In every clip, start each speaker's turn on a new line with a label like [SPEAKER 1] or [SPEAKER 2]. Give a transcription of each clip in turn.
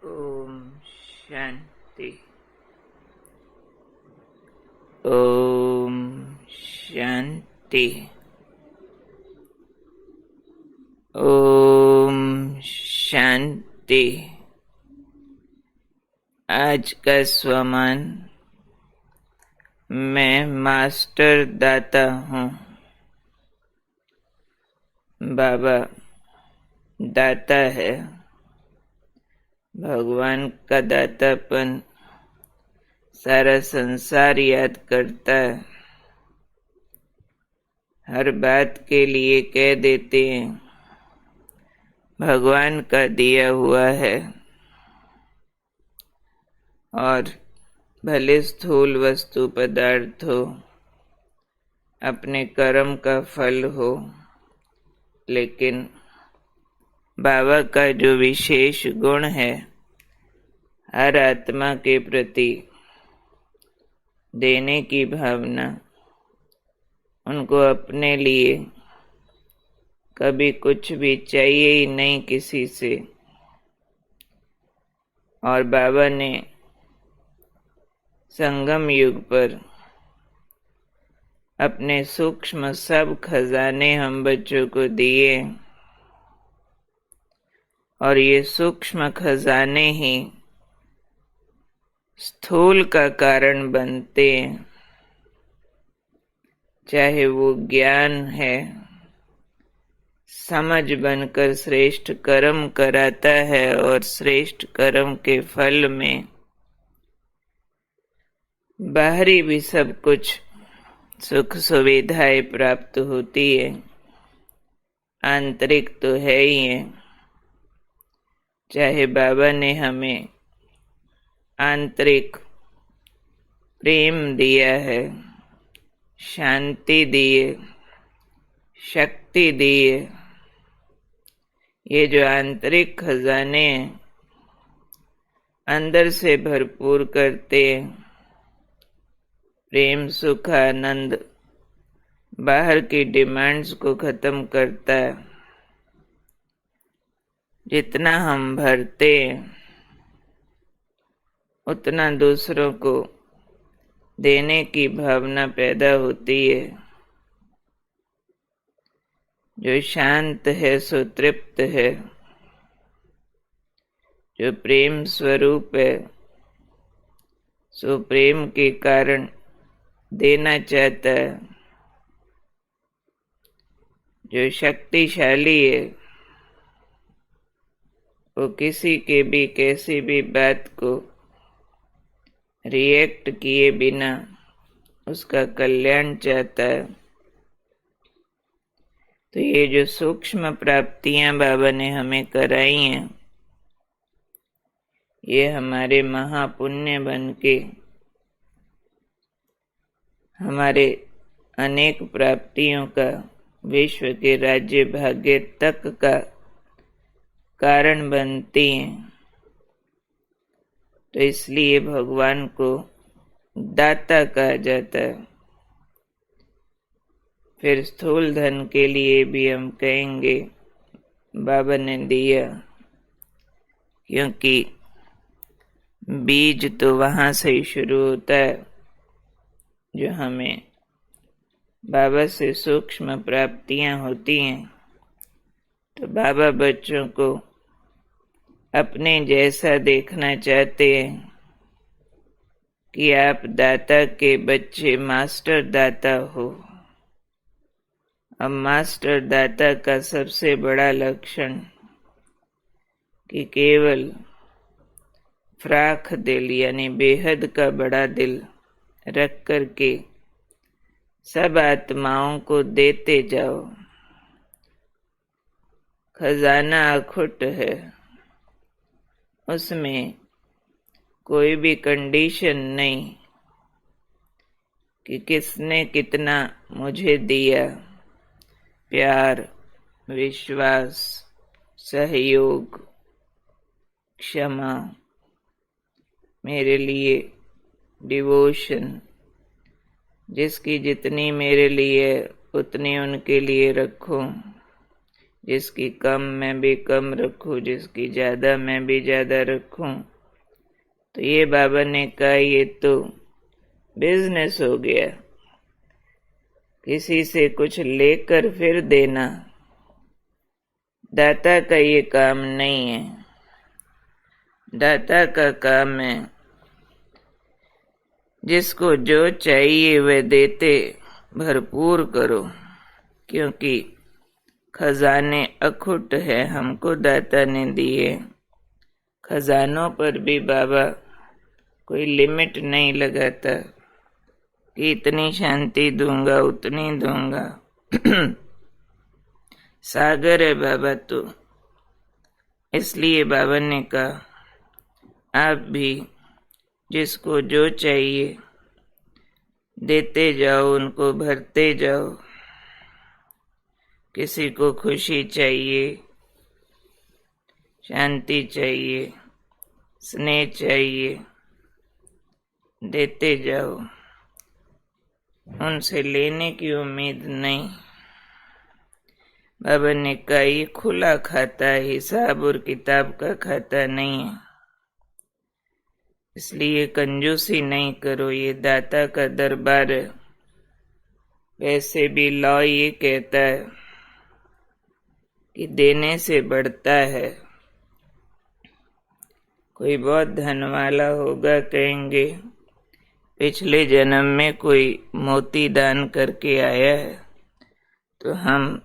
[SPEAKER 1] ओम शांति। ओम शांति। ओम शांति। आज का स्वमान, मैं मास्टर दाता हूँ। बाबा दाता है। भगवान का दातापन सारा संसार याद करता है। हर बात के लिए कह देते हैं भगवान का दिया हुआ है। और भले स्थूल वस्तु पदार्थ हो, अपने कर्म का फल हो, लेकिन बाबा का जो विशेष गुण है, हर आत्मा के प्रति देने की भावना, उनको अपने लिए कभी कुछ भी चाहिए ही नहीं किसी से। और बाबा ने संगम युग पर अपने सूक्ष्म सब खजाने हम बच्चों को दिए, और ये सूक्ष्म खजाने ही स्थूल का कारण बनते हैं। चाहे वो ज्ञान है, समझ बनकर श्रेष्ठ कर्म कराता है, और श्रेष्ठ कर्म के फल में बाहरी भी सब कुछ सुख सुविधाएं प्राप्त होती है, आंतरिक तो है ही है। चाहे बाबा ने हमें आंतरिक प्रेम दिया है, शांति दी है, शक्ति दी है, ये जो आंतरिक खजाने अंदर से भरपूर करते हैं, प्रेम सुख आनंद, बाहर की डिमांड्स को खत्म करता है। जितना हम भरते हैं, उतना दूसरों को देने की भावना पैदा होती है। जो शांत है सो तृप्त है, जो प्रेम स्वरूप है सो प्रेम के कारण देना चाहता है। जो शक्तिशाली है वो किसी के भी कैसी भी बात को रिएक्ट किए बिना उसका कल्याण चाहता है। तो ये जो सूक्ष्म प्राप्तियां बाबा ने हमें कराई हैं, ये हमारे महापुण्य बन के हमारे अनेक प्राप्तियों का, विश्व के राज्य भाग्य तक का कारण बनती हैं। तो इसलिए भगवान को दाता कहा जाता है। फिर स्थूल धन के लिए भी हम कहेंगे बाबा ने दिया, क्योंकि बीज तो वहां से ही शुरू होता है जो हमें बाबा से सूक्ष्म प्राप्तियां होती हैं। तो बाबा बच्चों को अपने जैसा देखना चाहते हैं कि आप दाता के बच्चे मास्टर दाता हो। अब मास्टर दाता का सबसे बड़ा लक्षण कि केवल फ्राख दिल यानी बेहद का बड़ा दिल रख करके सब आत्माओं को देते जाओ। खजाना अखुट है, उसमें कोई भी कंडीशन नहीं कि किसने कितना मुझे दिया। प्यार, विश्वास, सहयोग, क्षमा, मेरे लिए डिवोशन, जिसकी जितनी मेरे लिए उतनी उनके लिए रखो। जिसकी कम मैं भी कम रखूं, जिसकी ज्यादा मैं भी ज्यादा रखूं। तो ये बाबा ने कहा ये तो बिजनेस हो गया, किसी से कुछ लेकर फिर देना दाता का ये काम नहीं है। दाता का काम है जिसको जो चाहिए वह देते भरपूर करो, क्योंकि खजाने अखुट है, हमको दाता ने दिए। खजानों पर भी बाबा कोई लिमिट नहीं लगाता कि इतनी शांति दूंगा उतनी दूंगा। सागर है बाबा तो, इसलिए बाबा ने कहा आप भी जिसको जो चाहिए देते जाओ, उनको भरते जाओ। किसी को खुशी चाहिए, शांति चाहिए, स्नेह चाहिए, देते जाओ, उनसे लेने की उम्मीद नहीं। बाबा ने कहा ये खुला खाता है, हिसाब और किताब का खाता नहीं है, इसलिए कंजूसी नहीं करो, ये दाता का दरबार है। वैसे भी लॉ ये कहता है कि देने से बढ़ता है। कोई बहुत धन वाला होगा, कहेंगे पिछले जन्म में कोई मोती दान करके आया है, तो हम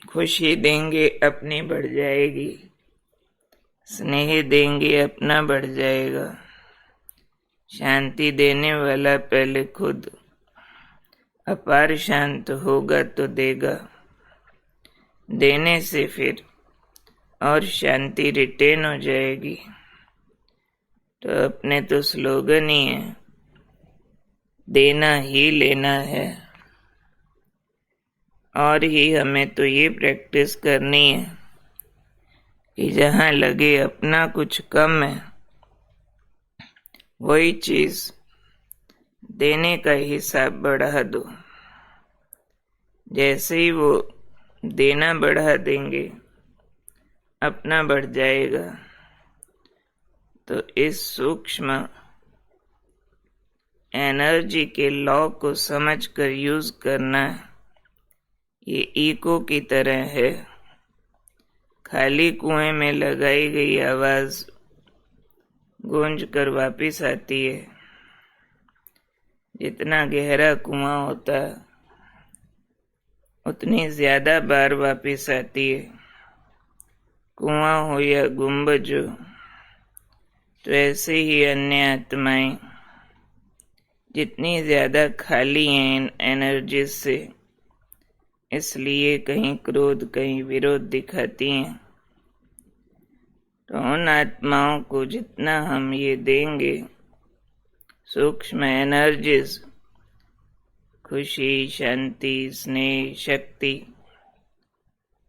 [SPEAKER 1] खुशी देंगे अपनी बढ़ जाएगी, स्नेह देंगे अपना बढ़ जाएगा। शांति देने वाला पहले खुद अपार शांत होगा तो देगा, देने से फिर और शांति रिटेन हो जाएगी। तो अपने तो स्लोगन ही है, देना ही लेना है। और ही हमें तो ये प्रैक्टिस करनी है कि जहाँ लगे अपना कुछ कम है, वही चीज देने का हिसाब बढ़ा दो। जैसे ही वो देना बढ़ा देंगे, अपना बढ़ जाएगा। तो इस सूक्ष्म एनर्जी के लॉ को समझकर यूज करना, ये इको की तरह है। खाली कुएं में लगाई गई आवाज गूंज कर वापिस आती है। जितना गहरा कुआं होता उतनी ज्यादा बार वापिस आती है। कुआं हो या गुंबज हो, तो ऐसे ही अन्य आत्माएं जितनी ज्यादा खाली हैं इन एनर्जी से, इसलिए कहीं क्रोध कहीं विरोध दिखाती हैं। तो उन आत्माओं को जितना हम ये देंगे सूक्ष्म एनर्जीज, खुशी, शांति, स्नेह, शक्ति,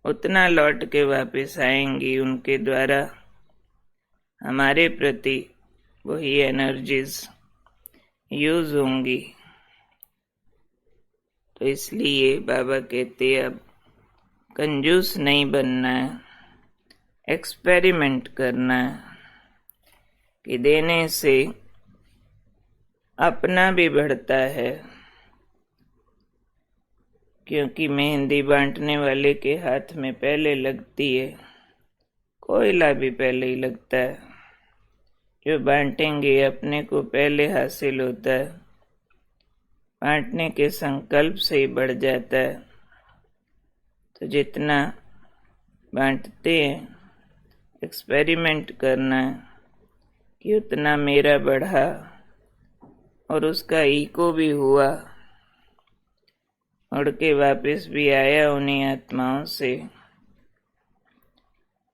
[SPEAKER 1] उतना लौट के वापस आएंगी। उनके द्वारा हमारे प्रति वही एनर्जीज यूज होंगी। तो इसलिए बाबा कहते अब कंजूस नहीं बनना है, एक्सपेरिमेंट करना है कि देने से अपना भी बढ़ता है। क्योंकि मेहंदी बांटने वाले के हाथ में पहले लगती है, कोयला भी पहले ही लगता है। जो बांटेंगे अपने को पहले हासिल होता है, बांटने के संकल्प से ही बढ़ जाता है। तो जितना बांटते हैं, एक्सपेरिमेंट करना है कि उतना मेरा बढ़ा और उसका इको भी हुआ, उड़ के वापस भी आया उन्हीं आत्माओं से।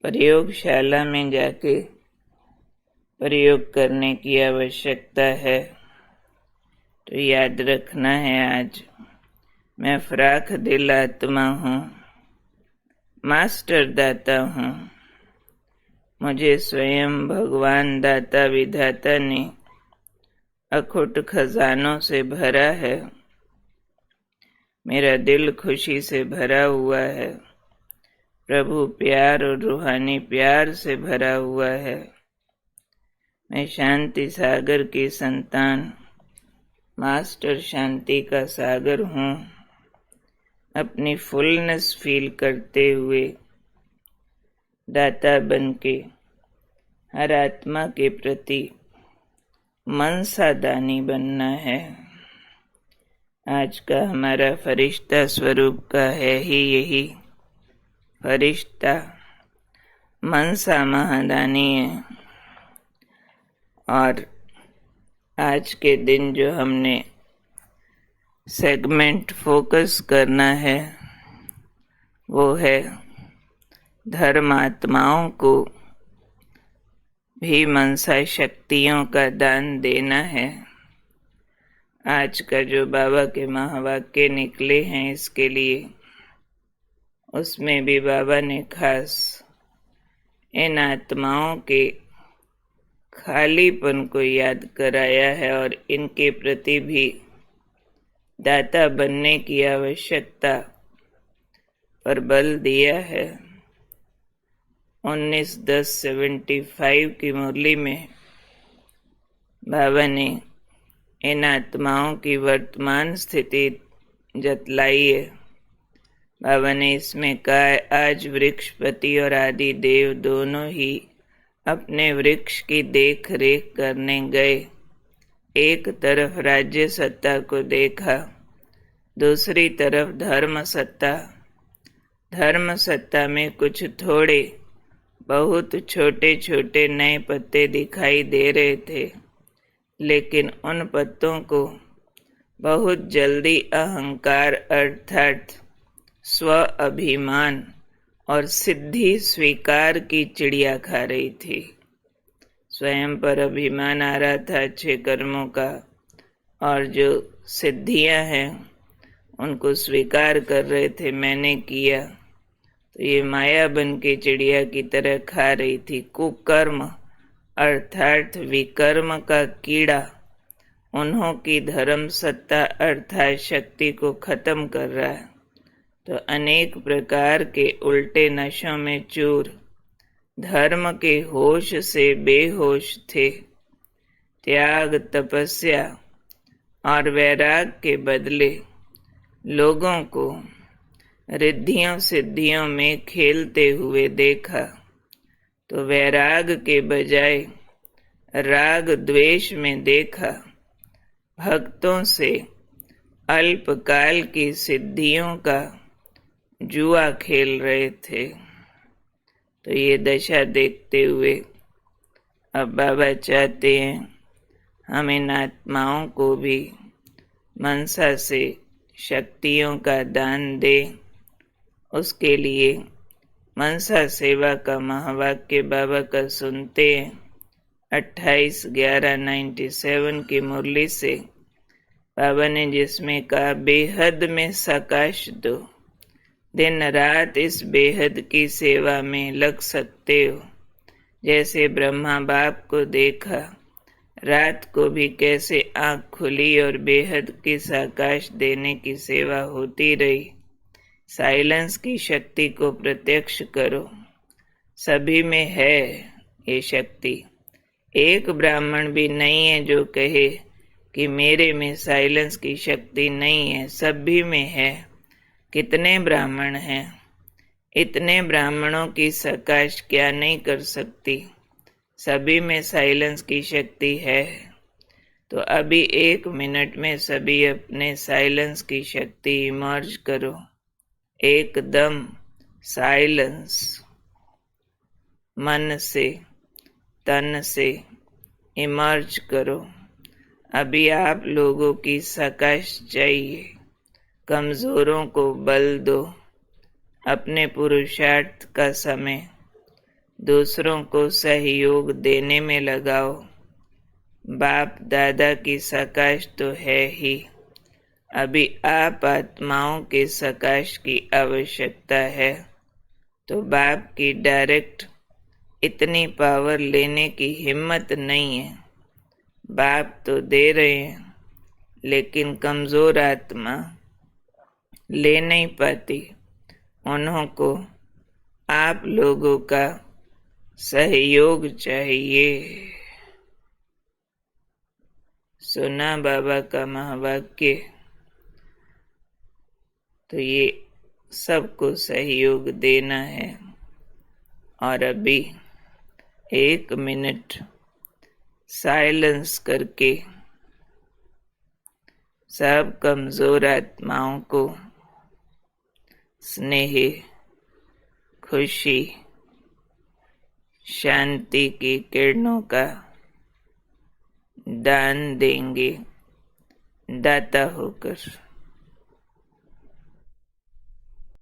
[SPEAKER 1] प्रयोगशाला में जाके प्रयोग करने की आवश्यकता है। तो याद रखना है, आज मैं फ्राख दिल आत्मा हूँ, मास्टर दाता हूँ। मुझे स्वयं भगवान दाता विधाता ने अखुट खजानों से भरा है। मेरा दिल खुशी से भरा हुआ है। प्रभु प्यार और रूहानी प्यार से भरा हुआ है। मैं शांति सागर की संतान, मास्टर शांति का सागर हूँ। अपनी फुलनेस फील करते हुए दाता बन के हर आत्मा के प्रति मनसा दानी बनना है। आज का हमारा फरिश्ता स्वरूप का है ही यही। फरिश्ता मनसा महादानी है। और आज के दिन जो हमने सेगमेंट फोकस करना है वो है धर्मात्माओं को भी मनसा शक्तियों का दान देना है। आज का जो बाबा के महावाक्य निकले हैं इसके लिए, उसमें भी बाबा ने खास इन आत्माओं के खालीपन को याद कराया है और इनके प्रति भी दाता बनने की आवश्यकता पर बल दिया है। 19/10/75 की मुरली में बाबा ने इन आत्माओं की वर्तमान स्थिति जतलाई है। बाबा ने इसमें कहा, आज वृक्षपति और आदि देव दोनों ही अपने वृक्ष की देख रेख करने गए। एक तरफ राज्य सत्ता को देखा, दूसरी तरफ धर्म सत्ता। धर्म सत्ता में कुछ थोड़े बहुत छोटे छोटे नए पत्ते दिखाई दे रहे थे, लेकिन उन पत्तों को बहुत जल्दी अहंकार अर्थात स्व अभिमान और सिद्धि स्वीकार की चिड़िया खा रही थी। स्वयं पर अभिमान आ रहा था अच्छे कर्मों का, और जो सिद्धियां हैं उनको स्वीकार कर रहे थे, मैंने किया। तो ये माया बन के चिड़िया की तरह खा रही थी। कुकर्म अर्थात विकर्म का कीड़ा उन्हों की धर्म सत्ता अर्थात शक्ति को खत्म कर रहा है। तो अनेक प्रकार के उल्टे नशों में चूर धर्म के होश से बेहोश थे। त्याग, तपस्या और वैराग के बदले लोगों को रिद्धियों सिद्धियों में खेलते हुए देखा, तो वैराग के बजाय राग द्वेष में देखा। भक्तों से अल्पकाल की सिद्धियों का जुआ खेल रहे थे। तो ये दशा देखते हुए अब बाबा चाहते हैं हम इन आत्माओं को भी मनसा से शक्तियों का दान दें। उसके लिए मनसा सेवा का महावाक्य बाबा का सुनते हैं। 28/11/97 की मुरली से बाबा ने जिसमें कहा, बेहद में सकाश दो, दिन रात इस बेहद की सेवा में लग सकते हो। जैसे ब्रह्मा बाप को देखा, रात को भी कैसे आँख खुली और बेहद की साकाश देने की सेवा होती रही। साइलेंस की शक्ति को प्रत्यक्ष करो, सभी में है ये शक्ति। एक ब्राह्मण भी नहीं है जो कहे कि मेरे में साइलेंस की शक्ति नहीं है, सभी में है। कितने ब्राह्मण हैं, इतने ब्राह्मणों की सकाश क्या नहीं कर सकती। सभी में साइलेंस की शक्ति है। तो अभी 1 मिनट में सभी अपने साइलेंस की शक्ति इमर्ज करो। एकदम साइलेंस, मन से तन से इमर्ज करो। अभी आप लोगों की सकाश चाहिए। कमजोरों को बल दो। अपने पुरुषार्थ का समय दूसरों को सहयोग देने में लगाओ। बाप दादा की सकाश तो है ही, अभी आप आत्माओं के सकाश की आवश्यकता है। तो बाप की डायरेक्ट इतनी पावर लेने की हिम्मत नहीं है। बाप तो दे रहे हैं, लेकिन कमजोर आत्मा ले नहीं पाती। उन्हों को आप लोगों का सहयोग चाहिए। सुना बाबा का महावाक्य, तो ये सबको सहयोग देना है। और अभी 1 मिनट साइलेंस करके सब कमजोर आत्माओं को स्नेह, खुशी, शांति की किरणों का दान देंगे, दाता होकर।